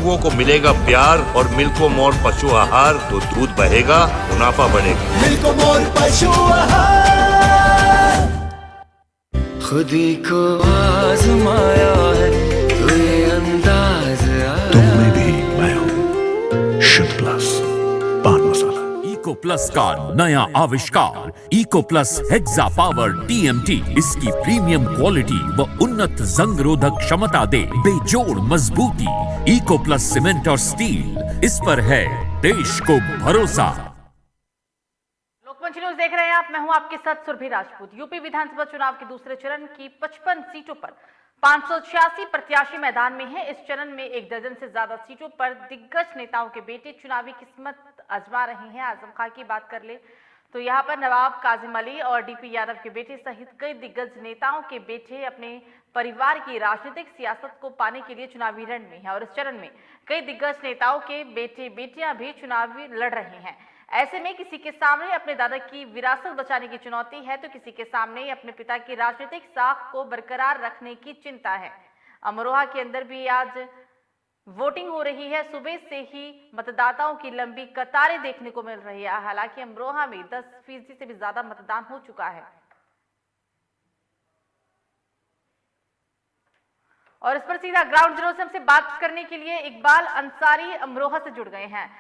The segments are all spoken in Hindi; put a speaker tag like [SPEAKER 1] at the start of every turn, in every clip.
[SPEAKER 1] पशुओं को मिलेगा प्यार और मिल्को मोर पशु आहार तो दूध बहेगा, मुनाफा बढ़ेगा।
[SPEAKER 2] मिल्को मोर पशु आहार।
[SPEAKER 3] खुदी को आजमाया है तो ये अंदाज आया।
[SPEAKER 4] तुम में भी मैं हूं शुद्ध प्लस पान मसाला।
[SPEAKER 5] इको प्लस का नया आविष्कार eco plus hexa power TMT इसकी प्रीमियम क्वालिटी व उन्नत जंग रोधक क्षमता दे बेजोड़ मजबूती। इको प्लस सीमेंट और स्टील, इस पर है देश को भरोसा।
[SPEAKER 6] लोकमंच न्यूज देख रहे हैं आप, मैं हूं आपके साथ सुरभि राजपूत। यूपी विधानसभा चुनाव के दूसरे चरण की 55 सीटों पर 586 प्रत्याशी मैदान में हैं। इस चरण में 1 दर्जन से ज्यादा सीटों पर दिग्गज नेताओं के बेटे चुनावी किस्मत आजमा रहे हैं। आजम खां की बात कर ले तो यहाँ पर नवाब काजिम अली और डीपी यादव के बेटे सहित कई दिग्गज नेताओं के बेटे अपने परिवार की राजनीतिक सियासत को पाने के लिए चुनावी रण में हैं और इस चरण में कई दिग्गज नेताओं के बेटे बेटियां भी चुनावी लड़ रहे हैं। ऐसे में किसी के सामने अपने दादा की विरासत बचाने की चुनौती है तो किसी के सामने अपने पिता की राजनीतिक साख को बरकरार रखने की चिंता है। अमरोहा के अंदर भी आज वोटिंग हो रही है। सुबह से ही मतदाताओं की लंबी कतारें देखने को मिल रही है। हालांकि अमरोहा में 10% से भी ज्यादा मतदान हो चुका है और इस पर सीधा ग्राउंड जीरो से हमसे बात करने के लिए इकबाल अंसारी अमरोहा से जुड़ गए हैं।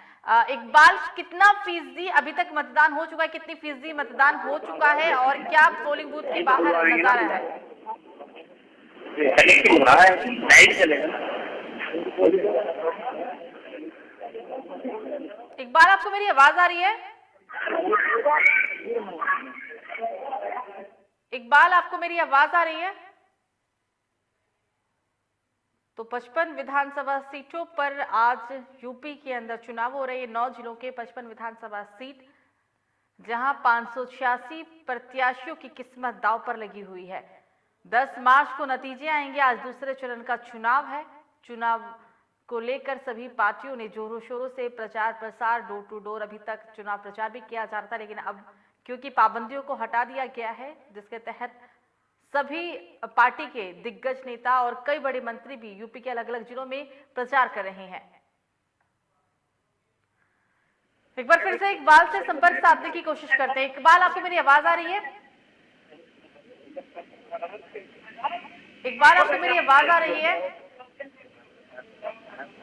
[SPEAKER 6] इकबाल, कितना फीसदी अभी तक मतदान हो चुका है, कितनी फीसदी मतदान हो चुका है और क्या पोलिंग बूथ के बाहर नजारा है? इकबाल, आपको मेरी आवाज आ रही है? इकबाल, आपको मेरी आवाज आ रही है? तो 55 विधानसभा सीटों पर आज यूपी के अंदर चुनाव हो रहे हैं। 9 जिलों के 55 विधानसभा सीट, जहां 586 प्रत्याशियों की किस्मत दांव पर लगी हुई है। 10 मार्च को नतीजे आएंगे। आज दूसरे चरण का चुनाव है। चुनाव को लेकर सभी पार्टियों ने जोरों शोरों से प्रचार प्रसार, डोर टू डोर अभी तक चुनाव प्रचार भी किया जा रहा था, लेकिन अब क्योंकि पाबंदियों को हटा दिया गया है, जिसके तहत सभी पार्टी के दिग्गज नेता और कई बड़े मंत्री भी यूपी के अलग अलग जिलों में प्रचार कर रहे हैं। एक बार फिर से इकबाल से संपर्क साधने की कोशिश करते हैं। इकबाल, आपको मेरी आवाज आ रही है? इकबाल, आपको मेरी आवाज आ रही है?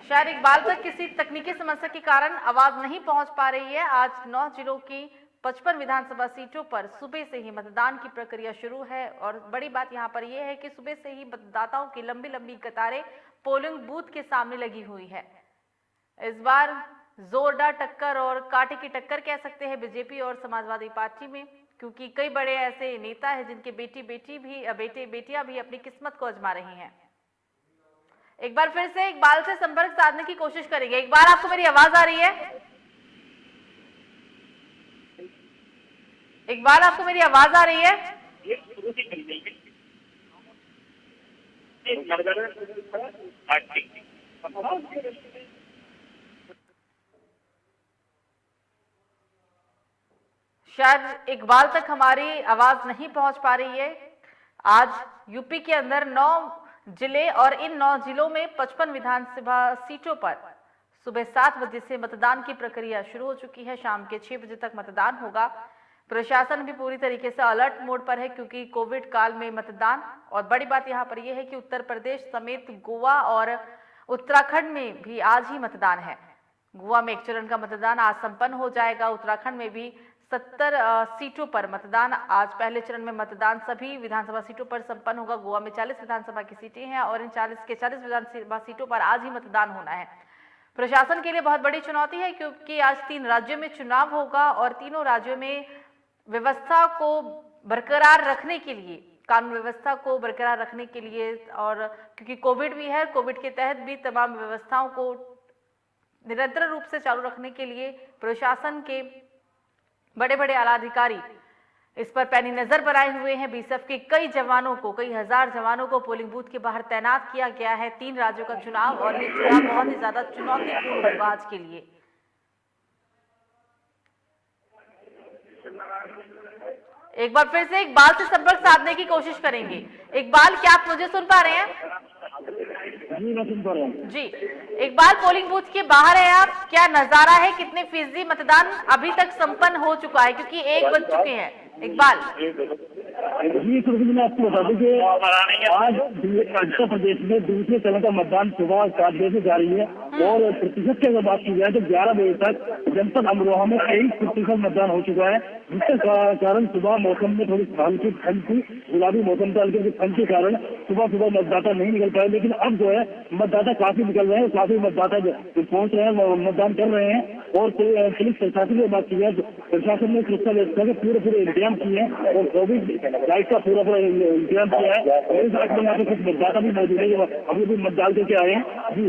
[SPEAKER 6] शायद इकबाल तक किसी तकनीकी समस्या के कारण आवाज नहीं पहुंच पा रही है। आज 9 जिलों की 55 विधानसभा सीटों पर सुबह से ही मतदान की प्रक्रिया शुरू है और बड़ी बात यहां पर यह है कि सुबह से ही मतदाताओं की लंबी लंबी कतारें पोलिंग बूथ के सामने लगी हुई है। इस बार जोरदार टक्कर और कांटे की टक्कर कह सकते हैं बीजेपी और समाजवादी पार्टी में, क्योंकि कई बड़े ऐसे नेता हैं जिनके बेटे बेटियां भी अपनी किस्मत को आजमा रही हैं। एक बार फिर से इकबाल से संपर्क साधने की कोशिश करेंगे। इकबाल, आपको मेरी आवाज आ रही है? इकबाल, आपको मेरी आवाज आ रही है? शायद इकबाल तक हमारी आवाज नहीं पहुंच पा रही है। आज यूपी के अंदर 9 जिले और इन 9 जिलों में 55 विधानसभा सीटों पर सुबह 7 बजे से मतदान की प्रक्रिया शुरू हो चुकी है। शाम के 6 बजे तक मतदान होगा। प्रशासन भी पूरी तरीके से अलर्ट मोड पर है क्योंकि कोविड काल में मतदान, और बड़ी बात यहां पर यह है कि उत्तर प्रदेश समेत गोवा और उत्तराखंड में भी आज ही मतदान है। गोवा में 1 चरण का मतदान आज संपन्न हो जाएगा। उत्तराखंड में भी 70 सीटों पर मतदान, आज पहले चरण में मतदान सभी विधानसभा सीटों पर संपन्न होगा। गोवा में 40 विधानसभा की सीटें हैं और इन 40 के 40 विधानसभा सीटों पर आज ही मतदान होना है। प्रशासन के लिए बहुत बड़ी चुनौती है क्योंकि आज 3 राज्यों में चुनाव होगा और तीनों राज्यों में व्यवस्था को बरकरार रखने के लिए, कानून व्यवस्था को बरकरार रखने के लिए, और क्योंकि कोविड भी है, कोविड के तहत भी तमाम व्यवस्थाओं को निरंतर रूप से चालू रखने के लिए प्रशासन के बड़े बड़े आला अधिकारी इस पर पैनी नजर बनाए हुए हैं। बीएसएफ के कई जवानों को, कई हजार जवानों को पोलिंग बूथ के बाहर तैनात किया गया है। 3 राज्यों का चुनाव और ये चुनाव बहुत ही ज्यादा चुनौतीपूर्ण होगा आज के लिए। एक बार फिर से इकबाल से संपर्क साधने की कोशिश करेंगे। इकबाल, क्या आप मुझे सुन पा रहे हैं? जी, इकबाल पोलिंग बूथ के बाहर है आप, क्या नजारा है, कितने फीसदी मतदान अभी तक संपन्न हो चुका है, क्योंकि 1 बज चुके हैं इकबाल?
[SPEAKER 7] जी सुरभि, मैं आपको बता दूं कि आज उत्तर प्रदेश में दूसरे चरण का मतदान सुबह 7 बजे से जारी है और प्रतिशत की अगर बात की जाए तो 11 बजे तक जनपद अमरोहा में 23% मतदान हो चुका है, जिसके कारण सुबह मौसम में थोड़ी हल्की ठंड थी, गुलाबी मौसम था, हल्की ठंड के कारण सुबह मतदाता नहीं निकल पाए, लेकिन अब जो है मतदाता काफी निकल रहे हैं, काफी मतदाता पहुंच रहे हैं, मतदान कर रहे हैं। और पुलिस प्रशासन की बात की जाए तो प्रशासन ने सुरक्षा व्यवस्था के पूरे इंतजाम किए हैं और कोविड लाइट का पूरा इंतजाम किया है। मेरे साथ में यहाँ पे कुछ मतदाता भी मौजूद है, अभी भी मतदान करके आए हैं। जी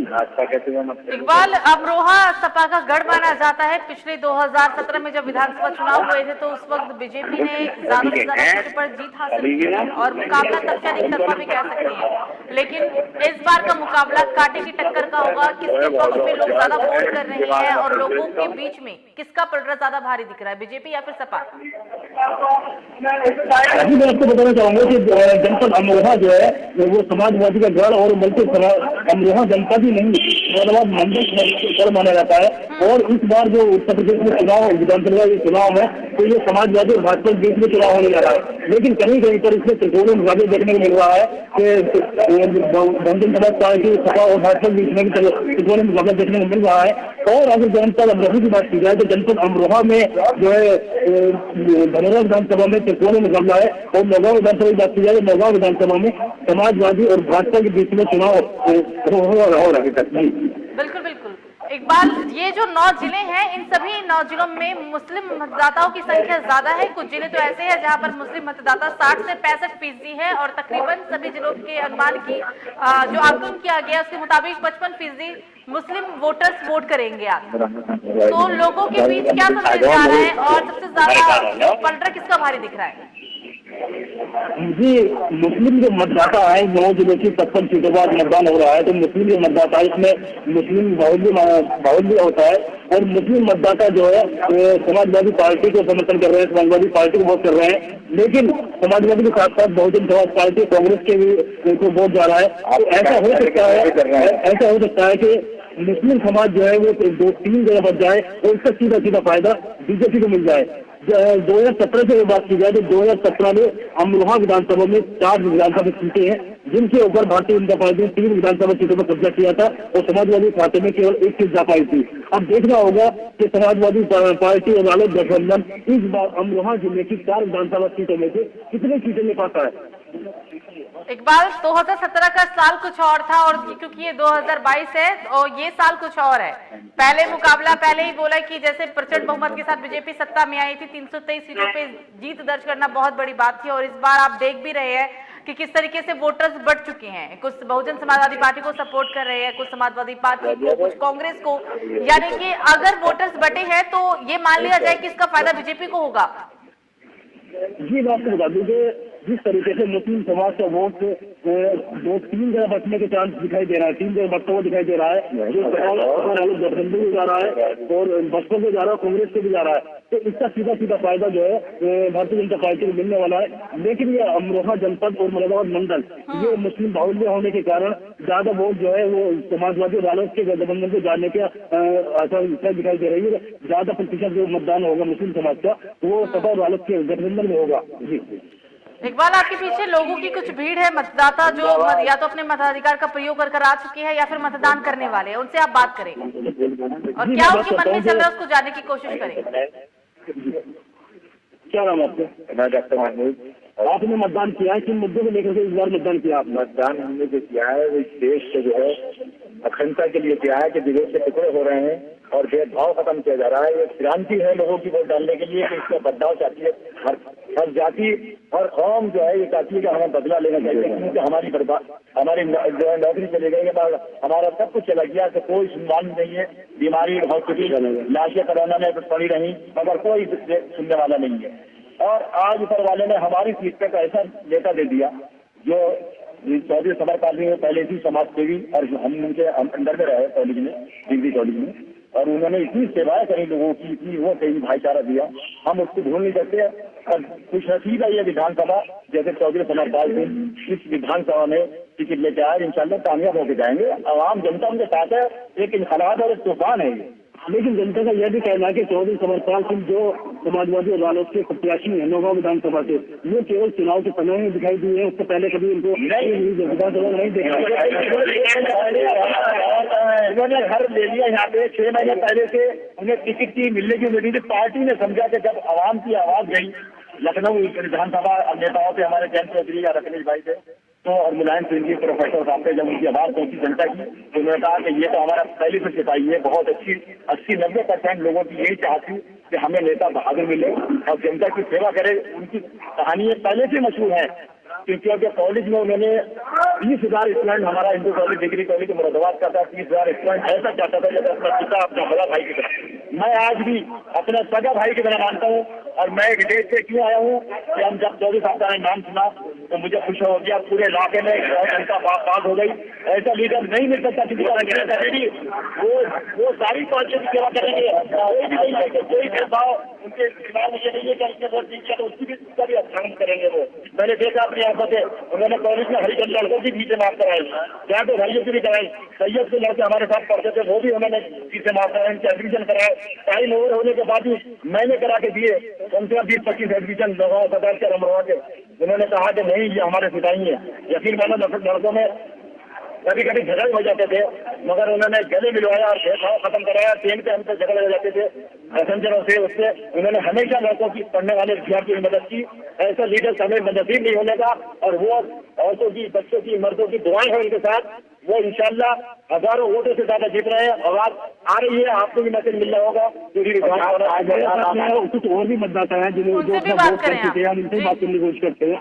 [SPEAKER 6] इकबाल, अमरोहा सपा का गढ़ माना जाता है। पिछले 2017 में जब विधानसभा चुनाव हुए थे तो उस वक्त बीजेपी ने ज्यादा से ज्यादा सीटों पर जीत हासिल की और मुकाबला तब से एक तरफा भी कह सकते हैं, लेकिन इस बार का मुकाबला कांटे की टक्कर का होगा। किसके पक्ष में लोग ज्यादा वोट कर रहे हैं और लोगों के बीच में किसका पलड़ा ज्यादा भारी दिख रहा है, बीजेपी या फिर सपा?
[SPEAKER 7] अभी मैं आपको बताना चाहूंगा कि जनपद अमरोहा जो है वो समाजवादी का गढ़ और बल्कि अमरोहा जनपद ही नहीं, मुरादाबाद मंडल गढ़ माना जाता है। और इस बार जो उत्तर प्रदेश में चुनाव विधानसभा के चुनाव है तो ये समाजवादी और भाजपा के बीच में चुनाव होने जा रहा है, लेकिन कहीं कहीं पर इसमें त्रिकोणीय मुकाबले देखने को मिल रहा है कि बहुजन समाज पार्टी, सपा और भाजपा के बीच में त्रिकोणीय मुकाबला देखने को मिल रहा है। और अगर जनपद अमरोहा की बात की जाए तो जनपद अमरोहा में जो है धनोरा विधानसभा में त्रिकोणीय मुकाबला है और नौगांव विधानसभा की बात की जाए तो नौगांव विधानसभा में समाजवादी और भाजपा के बीच में चुनाव हो रहा है।
[SPEAKER 6] बिल्कुल बिल्कुल इकबाल, ये जो 9 जिले हैं इन सभी 9 जिलों में मुस्लिम मतदाताओं की संख्या ज्यादा है। कुछ जिले तो ऐसे हैं जहां पर मुस्लिम मतदाता 60 से 65% है और तकरीबन सभी जिलों के अनुमान की जो आकलन किया गया उसके मुताबिक 55% मुस्लिम वोटर्स वोट करेंगे आज। तो लोगों के बीच क्या समझ में आ रहा है और सबसे ज्यादा पलड़ा किसका भारी दिख रहा है?
[SPEAKER 7] जी, मुस्लिम जो मतदाता है 9 जिलों की 55 सीटों बाद मतदान हो रहा है तो मुस्लिम जो मतदाता है इसमें मुस्लिम बाहुल्य होता है और मुस्लिम मतदाता जो है समाजवादी पार्टी को समर्थन कर रहे हैं, समाजवादी पार्टी को वोट कर रहे हैं, लेकिन समाजवादी के साथ साथ बहुजन समाज पार्टी कांग्रेस के भी को वोट जा रहा है। तो ऐसा हो सकता है कि मुस्लिम समाज जो है वो 2-3 जगह बच जाए और इसका सीधा फायदा बीजेपी को मिल जाए। 2017 से बात की जाए तो 2017 में अमरोहा विधानसभा में 4 विधानसभा सीटें हैं जिनके ऊपर भारतीय जनता पार्टी ने 3 विधानसभा सीटों पर कब्जा किया था और समाजवादी खाते में केवल 1 सीट जा पाई थी। अब देखना होगा कि समाजवादी पार्टी और रालोद गठबंधन इस बार अमरोहा जिले की 4 विधानसभा सीटों में से कितनी सीटें ले पाता है।
[SPEAKER 6] इकबाल, 2017 का साल कुछ और था और क्योंकि ये 2022 है और ये साल कुछ और है। पहले मुकाबला पहले ही बोला कि जैसे प्रचंड बहुमत के साथ बीजेपी सत्ता में आई थी, 323 सीटों पे जीत दर्ज करना बहुत बड़ी बात थी और इस बार आप देख भी रहे हैं कि किस तरीके से वोटर्स बढ़ चुके हैं। कुछ बहुजन समाजवादी पार्टी को सपोर्ट कर रहे हैं, कुछ समाजवादी पार्टी को, कुछ कांग्रेस को, यानी कि अगर वोटर्स बटे हैं तो ये मान लिया जाए कि इसका फायदा बीजेपी को होगा।
[SPEAKER 7] जी, मैं आपको बता दूं कि जिस तरीके से मुस्लिम समाज का वोट 2-3 जगह बचने के चांस दिखाई दे रहा है, 3 जगह बचता हुआ दिखाई दे रहा है, जो गठबंधन भी जा रहा है और बसपा को जा रहा है, कांग्रेस को भी जा रहा है, तो इसका सीधा फायदा जो है भारतीय जनता पार्टी को मिलने वाला है। लेकिन ये अमरोहा जनपद और मुरादाबाद मंडल ये मुस्लिम बाहुल्य होने के कारण ज्यादा वोट जो है वो समाजवादी और रालोद के गठबंधन को जाने के आसार दिखाई दे रही है। ज्यादा प्रतिशत जो मतदान होगा मुस्लिम समाज का वो सपा और रालोद के गठबंधन में होगा। जी
[SPEAKER 6] इकबाल, आपके पीछे लोगों की कुछ भीड़ है, मतदाता जो या तो अपने मताधिकार का प्रयोग कर आ चुके हैं या फिर मतदान करने वाले हैं, उनसे आप बात करें और क्या उनके मन में चल रहा है उसको जानने की कोशिश करें।
[SPEAKER 7] क्या नाम आपका?
[SPEAKER 8] मैं डॉक्टर महमूद।
[SPEAKER 7] आपने मतदान किया है, किन मुद्दों को लेकर के इस बार मतदान किया आपने?
[SPEAKER 8] मतदान हमने जो किया है वो इस देश के जो है अखंडता के लिए किया है कि विदेश के टुकड़े हो रहे हैं और भेदभाव खत्म किया जा रहा है। ये क्रांति है लोगों की वोट डालने के लिए कि इसका बदलाव चाहती है हर जाति और कौम जो है ये चाहती है कि हमें बदला लेना चाहिए, क्योंकि हमारी नौकरी चले गई, हमारा सब कुछ चला गया, तो कोई सम्मान नहीं है, बीमारी हॉस्पिटल लाशें कोरोना में पड़ी रही मगर कोई सुनने वाला नहीं है। और आज ऊपर वाले ने हमारी सीट पे ऐसा नेता दे दिया जो चौधरी समर पाली में पहले थी समाज सेवी और हम उनके अंदर में रहे कॉलेज में, डिग्री कॉलेज में, और उन्होंने इतनी सेवाएं करी लोगों की, इतनी वो कहीं भाईचारा दिया, हम उसको भूल नहीं सकते। और खुश नसीब है ये विधानसभा जैसे चौधरी समर पाल सिंह इस विधानसभा में टिकट लेके आए, इंशाल्लाह कामयाब होके जाएंगे। आवाम जनता उनके साथ है, एक इनकलाब और एक तूफान है ये।
[SPEAKER 7] लेकिन जनता का यह भी कहना है कि चौधरी समरपाल सिंह जो समाजवादी और रालोद के प्रत्याशी हैं नौगांव विधानसभा से, वो केवल चुनाव के समय में दिखाई दिए हैं, उससे पहले कभी उनको विधानसभा नहीं देखा।
[SPEAKER 8] उन्होंने घर ले लिया यहाँ पे 6 महीने पहले से, उन्हें टिकट की मिलने की उम्मीद थी। पार्टी ने समझा कि जब आवाम की आवाज गई लखनऊ विधानसभा नेताओं पे, हमारे जयंत चौधरी या रखनीश भाई थे तो, और मुलायम सिंह जी प्रोफेसर साहब पे, जब उनकी आवाज पहुंची जनता की, तो उन्होंने कहा कि ये तो हमारा पहले से सिपाही है। बहुत अच्छी 80-90% लोगों की यही चाह थी कि हमें नेता बहादुर मिले और जनता की सेवा करे। उनकी कहानी पहले से मशहूर है, क्योंकि कॉलेज में उन्होंने 30,000 स्टूडेंट, हमारा Hindu college degree college Moradabad का था, 30,000 स्टूडेंट ऐसा चाहता था जैसे अपना पिता अपना बड़ा भाई की तरह। मैं आज भी अपना सगा भाई की तरह मानता हूँ। और मैं विदेश से क्यों आया हूँ कि हम जब चौधरी साहब का नाम सुना तो मुझे खुश हो गया। पूरे इलाके में जनता बात हो गई, ऐसा लीडर नहीं मिल सकता किसी का। वो सारी पार्टियों की सेवा करेंगे, कोई भी नहीं है कि कोई भेदभाव उनके दिमाग में ये नहीं है कि इसने वोट दीजिए तो उसका भी अच्छा करेंगे। वो मैंने देखा अपनी आंखों से, उन्होंने कॉलेज में हरिजन लड़कों की फीसें माफ कराई, क्या तो भाइयों की भी कराई। सैयद के लड़के हमारे साथ पढ़ते थे, वो भी उन्होंने फीसें माफ कराई, उनके एडमिशन कराए। टाइम ओवर होने के बाद भी मैंने करा के दिए कम से कम 20-25 एडमिशन लोगों सदर के रमरवा के। उन्होंने कहा कि नहीं ये हमारे सिपाही है। यकीन मानो लड़कों में कभी कभी झगड़े हो जाते थे, मगर उन्होंने गले मिलवाया और भेदभाव खत्म कराया। ट्रेन पे हमसे झगड़े हो जाते थे पैसेंजरों से, उससे उन्होंने हमेशा लड़कों की, पढ़ने वाले विद्यार्थियों की मदद की। ऐसा लीडर हमें नसीब नहीं होने का। और वो औरतों की, बच्चों की, मर्दों की दुआएं हैं उनके साथ। वो इंशाल्लाह हजारों वोटों से ज्यादा जीत रहे हैं। आवाज आ रही है, आपको भी मैसेज मिल रहा होगा। कुछ और भी मतदाता है जिन्हें जो अपना वोट कर चुके हैं, उनसे बात करने की कोशिश करते हैं।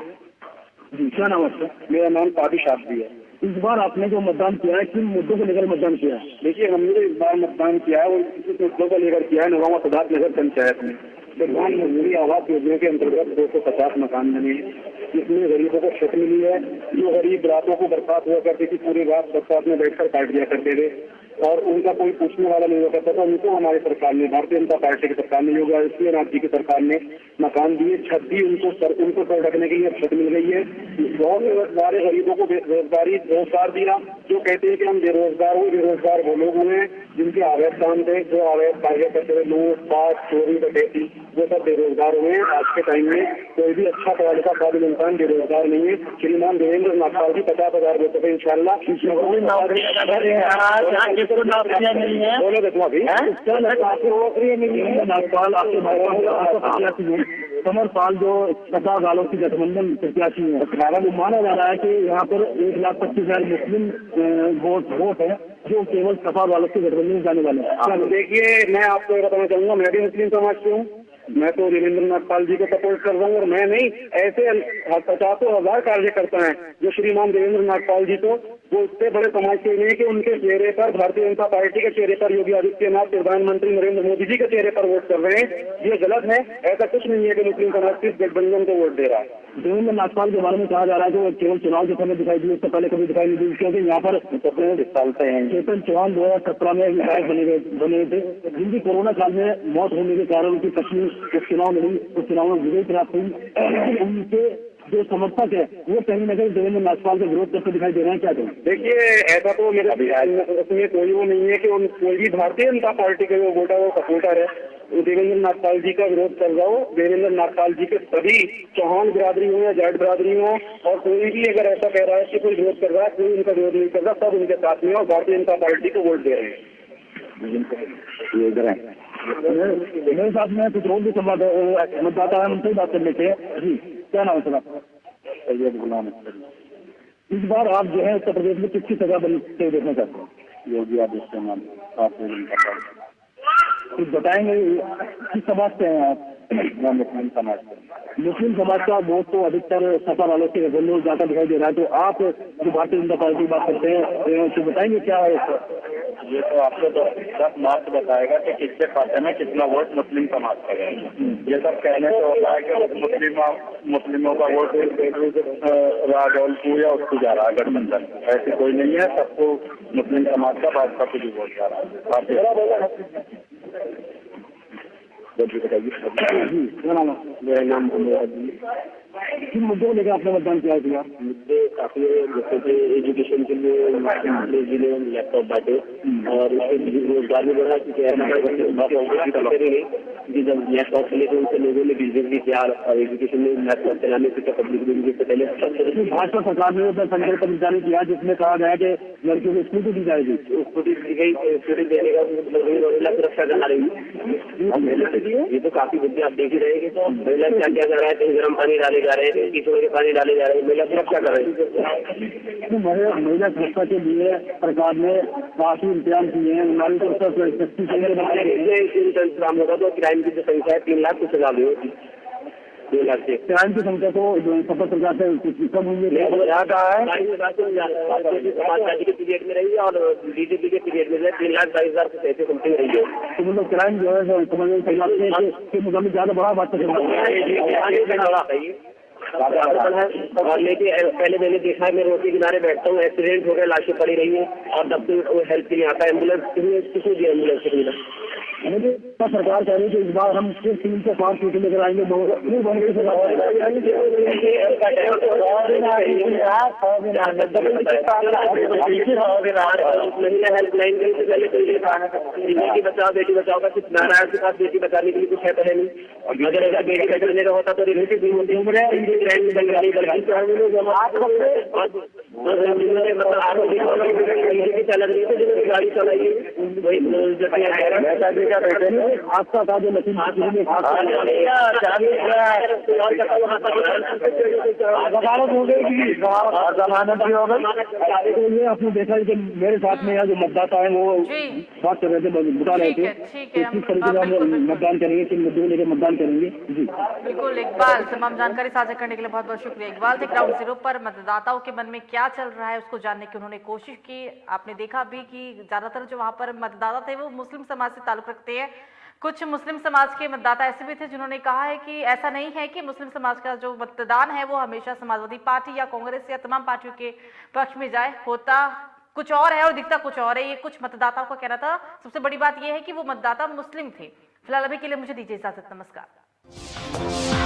[SPEAKER 8] जी क्या नाम है? मेरा नाम काफी शास्त्री है। इस बार आपने जो मतदान किया है, किन मुद्दों को लेकर मतदान किया है? देखिए, हमने इस बार मतदान किया है और किस मुद्दों को लेकर किया है। नौगांव सिद्धार्थ नगर पंचायत में प्रधान मजदूरी आवास योजना के अंतर्गत 250 मकान बने, जिसमें गरीबों को छत मिली है। जो गरीब रातों को बरसात हुआ करती थी, पूरी रात बरसात में बैठकर काट दिया करते थे और उनका कोई पूछने वाला नहीं हुआ करता था, उनको हमारी सरकार ने, भारतीय जनता पार्टी की सरकार ने, योगी आदित्यनाथ जी की सरकार ने मकान दिए, छत दी उनको सर ढकने के लिए छत मिल गई है। बहुत सारे गरीबों को रोजगार दिया। जो कहते हैं कि हम बेरोजगार हुए, बेरोजगार वो लोग हुए हैं जिनके अवैध काम थे, जो अवैध कार्य करते हुए लूट पाट चोरी डकैती, वो सब बेरोजगार हुए हैं। आज के टाइम में कोई भी अच्छा पढ़ा लिखा काबिल इंसान बेरोजगार नहीं है। श्रीमान देवेंद्र नागपाल जी 50,000 वोटों पर इंशाल्लाह बोलो देखो अभी नागपाल आपके समरपाल जो सपा गालों की गठबंधन प्रत्याशी है, वो माना जा रहा है कि यहाँ पर 1,25,000 मुस्लिम वोट है जो केवल सपा वालों की गठबंधन में जाने वाले हैं। देखिए, मैं आपको बताना चाहूंगा, मैं भी मुस्लिम समाज से हूँ। मैं तो देवेंद्र नागपाल जी को सपोर्ट कर रहा हूँ और मैं नहीं, ऐसे 50,000 कार्यकर्ता हैं जो श्रीमान देवेंद्र नागपाल जी को वो उससे बड़े समाज के नहीं कि उनके चेहरे पर, भारतीय जनता पार्टी के चेहरे पर, योगी आदित्यनाथ प्रधानमंत्री नरेंद्र मोदी जी के चेहरे पर वोट कर रहे हैं। ये गलत है। ऐसा कुछ नहीं है कि मुस्लिम समाज किस गठबंधन को वोट दे रहा है। देवेंद्र नागपाल के बारे में कहा जा रहा है कि वो केवल चुनाव के समय दिखाई दी, उससे पहले कभी दिखाई नहीं दी, क्योंकि यहाँ पर चेतन चौहान 2017 में विधायक बने थे, जिनकी कोरोना काल में मौत होने के कारण उनकी पत्नी उपचुनाव में उपचुनाव में विजय प्राप्त हुई। उनके जो समर्थक है वो कहीं न कहीं देवेंद्र नागपाल का विरोध करते दिखाई दे रहे हैं। क्या करें? देखिए, ऐसा तो मेरे उसमें कोई वो नहीं है कि कोई भी भारतीय जनता पार्टी के वो वोटर वो सपोर्टर है देवेंद्र नागपाल जी का विरोध कर रहा हो। देवेंद्र नागपाल जी के सभी चौहान बिरादरी हो या जाट बिरादरी हो, और कोई भी अगर ऐसा कह रहा है कि कोई विरोध कर रहा है, कोई उनका विरोध नहीं कर रहा, सब उनके साथ में और भारतीय जनता पार्टी को वोट दे रहे हैं। मेरे साथ में कुछ और भी मतदाता है, उनसे बात कर लेते हैं। जी क्या नाम है सर आपका? सैयद गुलाम। इस बार आप जो है उत्तर प्रदेश में किसकी सजा बनते देखना चाहते हैं? योगी आदित्यनाथ। कुछ बताएंगे किस समाज से हैं आप? मुस्लिम समाज से। मुस्लिम समाज का वोट तो अधिकतर सपा वालों के गठबंधन जाता दिखाई दे रहा है, तो आप जो भारतीय जनता पार्टी की बात करते हैं तो बताएंगे क्या है? ये तो आपको 10 मार्च बताएगा कि किसके खाते में कितना वोट मुस्लिम समाज का है। ये सब कहने से होता है कि मुस्लिमों का वोट राजौलपुर या उसको जा रहा है गठबंधन, ऐसी कोई नहीं है। सबको मुस्लिम समाज का भाजपा को भी वोट जा रहा है। बताइए। मेरा नाम
[SPEAKER 7] किन मुद्दों को लेकर आपने मतदान किया है?
[SPEAKER 8] मुद्दे काफी है, जैसे कि एजुकेशन के लिए जिले में लैपटॉप बांटे और इससे रोजगार भी बढ़ा, क्योंकि जब लैपटॉप चले तो उनसे लोगों ने बिजनेस भी किया और एजुकेशन में लैपटॉप चलाने से पब्लिक से पहले
[SPEAKER 7] भाजपा सरकार ने संकल्प जारी किया जिसमें कहा गया कि लड़कियों को स्कूटी दी जाएगी,
[SPEAKER 8] स्कूटी दी गई, स्कूटी देने का महिला सुरक्षा करा रही है। ये तो काफी मुद्दे आप देख ही रहेंगे। तो महिला क्या क्या कर रहा है, कहीं गर्म पानी डाले जा रहे हैं, किचड़ के पानी डाले जा रहे हैं, महिला सुरक्षा कर रही है।
[SPEAKER 7] महिला सुरक्षा के लिए सरकार ने काफी इंतजाम किए हैं।
[SPEAKER 8] इंतजाम होगा तो क्राइम की जो संख्या है 3 लाख कुछ हजार 2 लाख से
[SPEAKER 7] क्राइम की संख्या को सपा सरकार से कम हुई है।
[SPEAKER 8] समाजवादी के पीरियड में रही है और बीजेपी के पीरियड में 3,22,000 कुछ ऐसे समथिंग रही है।
[SPEAKER 7] तो मतलब क्राइम जो है के मुकाबले ज्यादा बढ़ा बात
[SPEAKER 8] और लेकिन पहले मैंने देखा है, मैं रोड के किनारे बैठता हूँ, एक्सीडेंट हो गए, लाशें पड़ी रही है और तब तो हेल्प के लिए आता है एम्बुलेंस, किसी भी एम्बुलेंस के लिए
[SPEAKER 7] सरकार कह रही है कि इस बार हम सिर्फ 3 से 5 सीटें लेकर आएंगे।
[SPEAKER 8] महिला हेल्पलाइन के लिए पहले बेटी बचाओ बेटी बचाओ का सिर्फ नारायण के पास बेटी बचाने के लिए कुछ है तो है नहीं। अगर ऐसा बेटी बचाने का होता तो रिलेटिव भी होती चल रही है, गाड़ी चलाई
[SPEAKER 7] हादसा था जो आपने देखा कि मेरे साथ में यहाँ जो मतदाता है वो बात कर रहे थे, बता रहे थे किस तरीके से हम मतदान करेंगे, किन मुद्दों को लेकर मतदान करेंगे। जी
[SPEAKER 6] बिल्कुल इकबाल, तमाम जानकारी साझा करने के लिए बहुत बहुत शुक्रिया। इकबाल थे ग्राउंड जीरो पर मतदाताओं के मन में क्या चल रहा है उसको जानने की उन्होंने कोशिश की। आपने देखा भी कि ज्यादातर जो वहां पर मतदाता थे वो मुस्लिम समाज से ताल्लुक रखते हैं। कुछ मुस्लिम समाज के मतदाता ऐसे भी थे जिन्होंने कहा है कि ऐसा नहीं है कि मुस्लिम समाज का जो मतदान है वो हमेशा समाजवादी पार्टी या कांग्रेस या तमाम पार्टियों के पक्ष में जाए, होता कुछ और है और दिखता कुछ और है। ये कुछ मतदाताओं का कहना था। सबसे बड़ी बात यह है कि वो मतदाता मुस्लिम थे। फिलहाल अभी के लिए मुझे दीजिए इजाजत, नमस्कार।